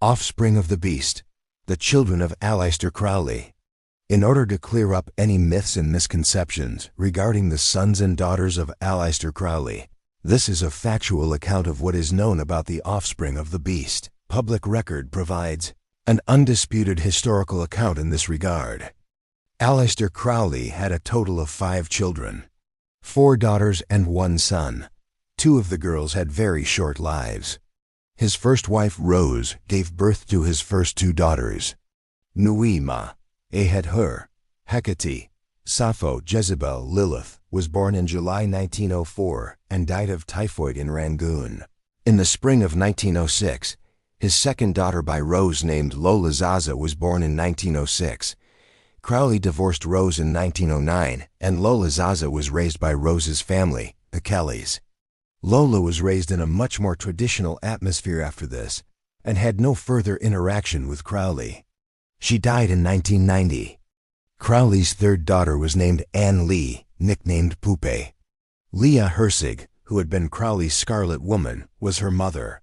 Offspring of the Beast, the children of Aleister Crowley. In order to clear up any myths and misconceptions regarding the sons and daughters of Aleister Crowley, this is a factual account of what is known about the offspring of the beast. Public record provides an undisputed historical account in this regard. Aleister Crowley had a total of 5 children, 4 daughters and 1 son. 2 of the girls had very short lives. His first wife, Rose, gave birth to his first 2 daughters, Nuima, Ahad, Hecate. Sappho, Jezebel, Lilith, was born in July 1904 and died of typhoid in Rangoon. In the spring of 1906, his second daughter by Rose, named Lola Zaza, was born in 1906. Crowley divorced Rose in 1909, and Lola Zaza was raised by Rose's family, the Kellys. Lola was raised in a much more traditional atmosphere after this, and had no further interaction with Crowley. She died in 1990. Crowley's third daughter was named Anne Lee, nicknamed Poupe. Leah Herzig, who had been Crowley's Scarlet Woman, was her mother.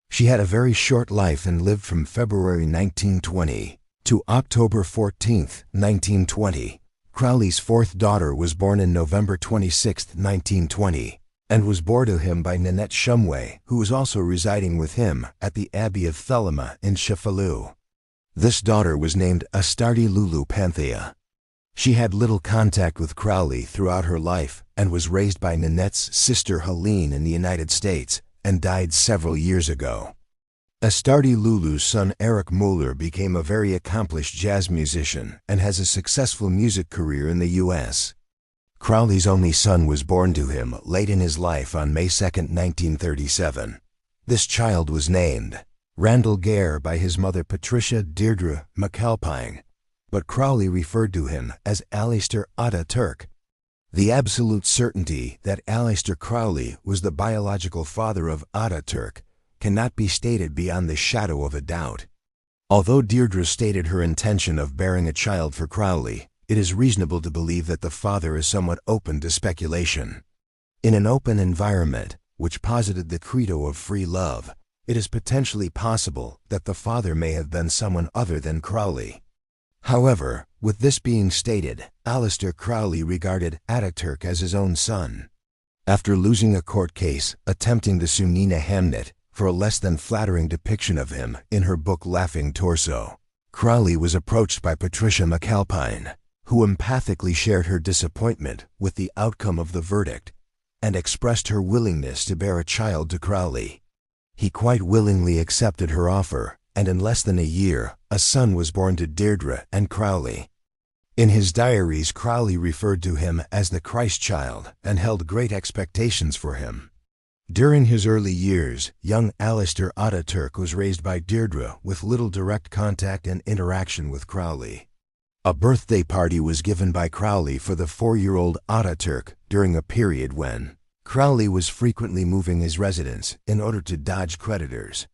She had a very short life and lived from February 1920 to October 14, 1920. Crowley's fourth daughter was born in November 26, 1920, and was born to him by Nanette Shumway, who was also residing with him at the Abbey of Thelema in Sheffield. This daughter was named Astarte Lulu Panthea. She had little contact with Crowley throughout her life and was raised by Nanette's sister Helene in the United States and died several years ago. Astarte Lulu's son Eric Mueller became a very accomplished jazz musician and has a successful music career in the U.S. Crowley's only son was born to him late in his life on May 2, 1937. This child was named Randall Gare by his mother Patricia Deirdre McAlpine, but Crowley referred to him as Aleister Ataturk. The absolute certainty that Aleister Crowley was the biological father of Ataturk cannot be stated beyond the shadow of a doubt. Although Deirdre stated her intention of bearing a child for Crowley, it is reasonable to believe that the father is somewhat open to speculation. In an open environment, which posited the credo of free love, it is potentially possible that the father may have been someone other than Crowley. However, with this being stated, Aleister Crowley regarded Ataturk as his own son. After losing a court case attempting to sue Nina Hamnet for a less than flattering depiction of him in her book Laughing Torso, Crowley was approached by Patricia McAlpine, who empathically shared her disappointment with the outcome of the verdict and expressed her willingness to bear a child to Crowley. He quite willingly accepted her offer, and in less than a year, a son was born to Deirdre and Crowley. In his diaries, Crowley referred to him as the Christ child and held great expectations for him. During his early years, young Aleister Ataturk was raised by Deirdre with little direct contact and interaction with Crowley. A birthday party was given by Crowley for the 4-year-old Ataturk during a period when Crowley was frequently moving his residence in order to dodge creditors.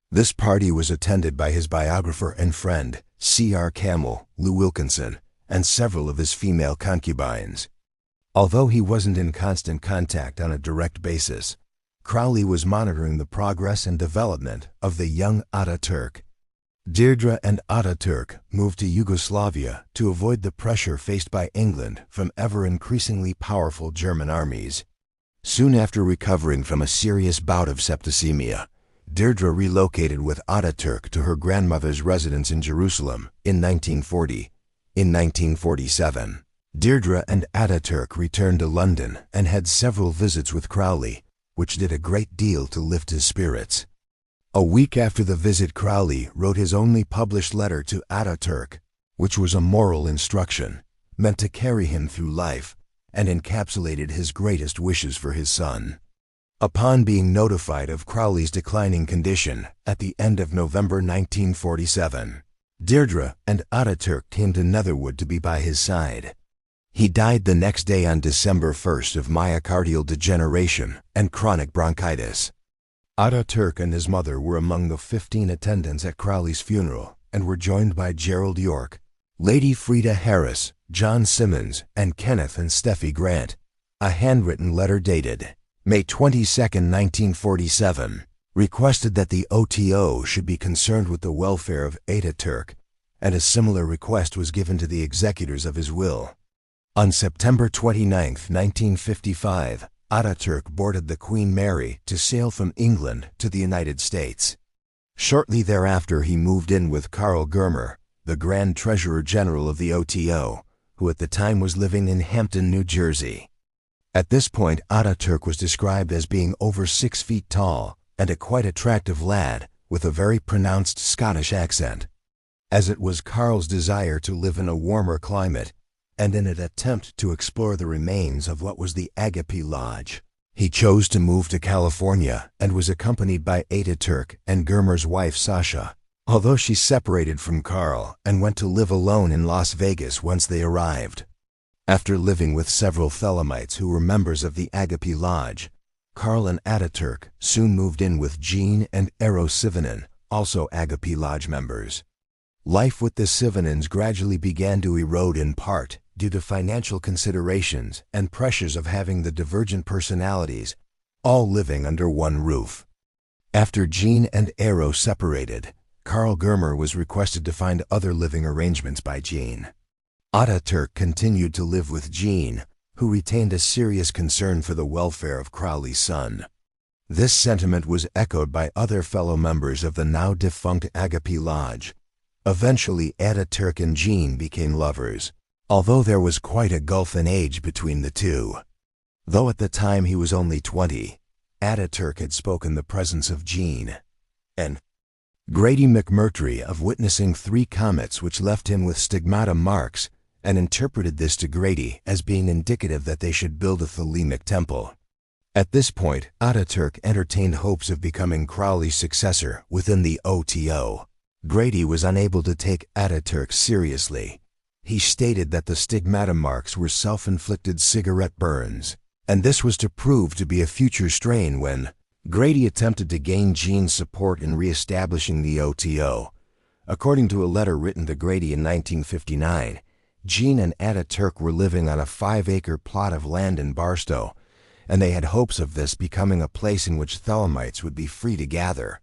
This party was attended by his biographer and friend, C.R. Camel, Lou Wilkinson, and several of his female concubines. Although he wasn't in constant contact on a direct basis, Crowley was monitoring the progress and development of the young Ataturk. Deirdre and Ataturk moved to Yugoslavia to avoid the pressure faced by England from ever-increasingly powerful German armies. Soon after recovering from a serious bout of septicemia, Deirdre relocated with Ataturk to her grandmother's residence in Jerusalem in 1940. In 1947, Deirdre and Ataturk returned to London and had several visits with Crowley, which did a great deal to lift his spirits. A week after the visit, Crowley wrote his only published letter to Ataturk, which was a moral instruction meant to carry him through life and encapsulated his greatest wishes for his son. Upon being notified of Crowley's declining condition at the end of November 1947, Deirdre and Ataturk came to Netherwood to be by his side. He died the next day on December 1st of myocardial degeneration and chronic bronchitis. Ataturk and his mother were among the 15 attendants at Crowley's funeral and were joined by Gerald York, Lady Freda Harris, John Simmons, and Kenneth and Steffi Grant. A handwritten letter dated May 22, 1947, requested that the OTO should be concerned with the welfare of Ataturk, and a similar request was given to the executors of his will. On September 29, 1955, Ataturk boarded the Queen Mary to sail from England to the United States. Shortly thereafter he moved in with Karl Germer, the Grand Treasurer General of the OTO, who at the time was living in Hampton, New Jersey. At this point, Ataturk was described as being over 6 feet tall and a quite attractive lad with a very pronounced Scottish accent. As it was Karl's desire to live in a warmer climate, and in an attempt to explore the remains of what was the Agape Lodge, he chose to move to California and was accompanied by Ataturk and Germer's wife Sasha, although she separated from Karl and went to live alone in Las Vegas once they arrived. After living with several Thelemites who were members of the Agape Lodge, Karl and Ataturk soon moved in with Jean and Eero Sivonen, also Agape Lodge members. Life with the Sivanens gradually began to erode in part due to financial considerations and pressures of having the divergent personalities, all living under one roof. After Jean and Eero separated, Karl Germer was requested to find other living arrangements by Jean. Ataturk continued to live with Jean, who retained a serious concern for the welfare of Crowley's son. This sentiment was echoed by other fellow members of the now defunct Agape Lodge. Eventually, Ataturk and Jean became lovers, although there was quite a gulf in age between the two. Though at the time he was only 20, Ataturk had spoken the presence of Jean and Grady McMurtry of witnessing 3 comets which left him with stigmata marks, and interpreted this to Grady as being indicative that they should build a Thelemic temple. At this point, Ataturk entertained hopes of becoming Crowley's successor within the OTO. Grady was unable to take Ataturk seriously. He stated that the stigmata marks were self-inflicted cigarette burns, and this was to prove to be a future strain when Grady attempted to gain Jean's support in re-establishing the OTO. According to a letter written to Grady in 1959, Jean and Ataturk were living on a 5-acre plot of land in Barstow, and they had hopes of this becoming a place in which Thelemites would be free to gather.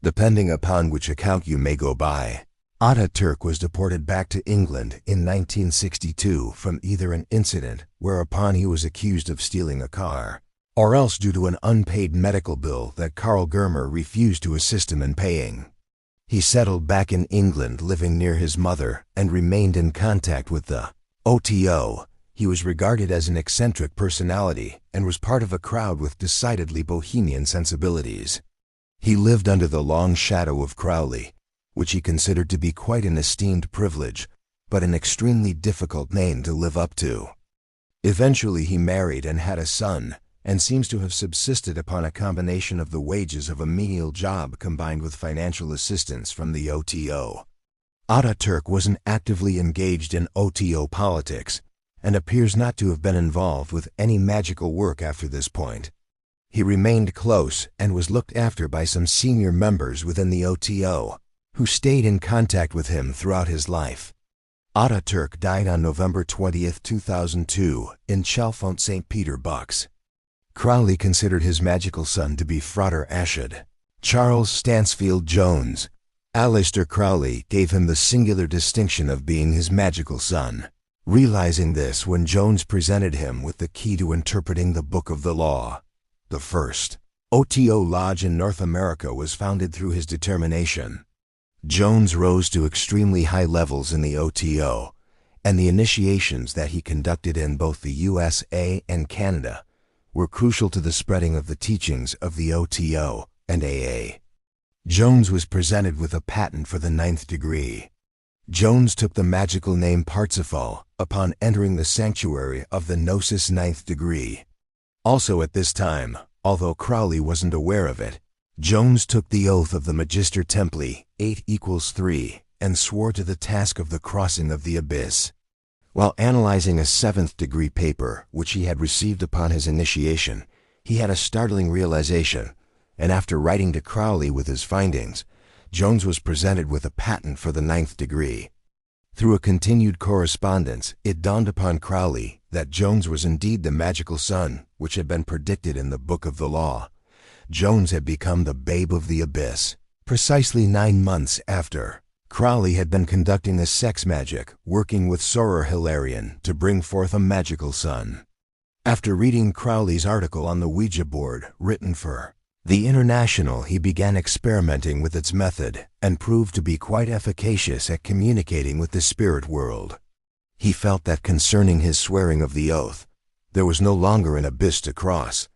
Depending upon which account you may go by, Ataturk was deported back to England in 1962 from either an incident whereupon he was accused of stealing a car, or else due to an unpaid medical bill that Karl Germer refused to assist him in paying. He settled back in England, living near his mother, and remained in contact with the OTO. He was regarded as an eccentric personality and was part of a crowd with decidedly bohemian sensibilities. He lived under the long shadow of Crowley, which he considered to be quite an esteemed privilege, but an extremely difficult name to live up to. Eventually he married and had a son, and seems to have subsisted upon a combination of the wages of a menial job combined with financial assistance from the OTO. Ataturk wasn't actively engaged in OTO politics, and appears not to have been involved with any magical work after this point. He remained close and was looked after by some senior members within the OTO, who stayed in contact with him throughout his life. Ataturk died on November 20, 2002, in Chalfont, St. Peter, Bucks. Crowley considered his magical son to be Frater Achad. Charles Stansfield Jones, Aleister Crowley, gave him the singular distinction of being his magical son. Realizing this when Jones presented him with the key to interpreting the Book of the Law. The first OTO lodge in North America was founded through his determination. Jones rose to extremely high levels in the OTO, and the initiations that he conducted in both the USA and Canada were crucial to the spreading of the teachings of the OTO and AA. Jones was presented with a patent for the 9th degree. Jones took the magical name Parsifal upon entering the sanctuary of the Gnosis 9th degree. Also at this time, although Crowley wasn't aware of it, Jones took the oath of the Magister Templi, 8=3, and swore to the task of the crossing of the abyss. While analyzing a 7th degree paper which he had received upon his initiation, he had a startling realization, and after writing to Crowley with his findings, Jones was presented with a patent for the 9th degree. Through a continued correspondence, it dawned upon Crowley that Jones was indeed the magical son which had been predicted in the Book of the Law. Jones had become the babe of the abyss. Precisely 9 months after, Crowley had been conducting a sex magic, working with Soror Hilarion to bring forth a magical son. After reading Crowley's article on the Ouija board, written for The International, he began experimenting with its method and proved to be quite efficacious at communicating with the spirit world. He felt that concerning his swearing of the oath, there was no longer an abyss to cross,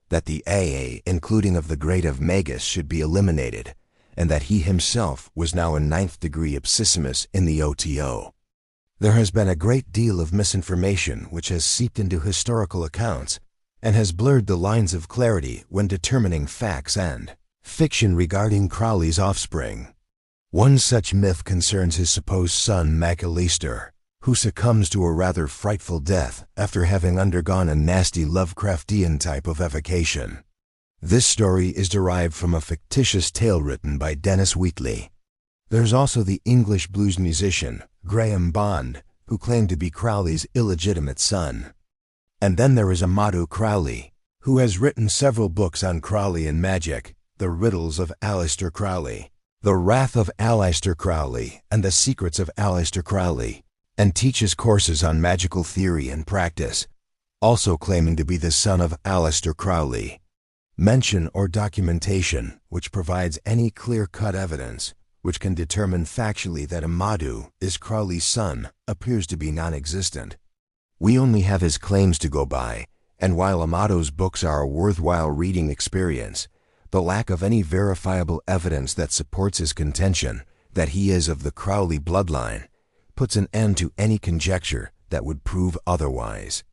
that the AA, including of the grade of Magus, should be eliminated, and that he himself was now a 9th degree Ipsissimus in the OTO. There has been a great deal of misinformation which has seeped into historical accounts and has blurred the lines of clarity when determining facts and fiction regarding Crowley's offspring. One such myth concerns his supposed son Aleister, who succumbs to a rather frightful death after having undergone a nasty Lovecraftian type of evocation. This story is derived from a fictitious tale written by Dennis Wheatley. There's also the English blues musician Graham Bond, who claimed to be Crowley's illegitimate son. And then there is Amado Crowley, who has written several books on Crowley and magic: The Riddles of Aleister Crowley, The Wrath of Aleister Crowley, and The Secrets of Aleister Crowley, and teaches courses on magical theory and practice, also claiming to be the son of Aleister Crowley. Mention or documentation which provides any clear-cut evidence which can determine factually that Amado is Crowley's son appears to be non-existent. We only have his claims to go by, and while Amado's books are a worthwhile reading experience, the lack of any verifiable evidence that supports his contention that he is of the Crowley bloodline puts an end to any conjecture that would prove otherwise.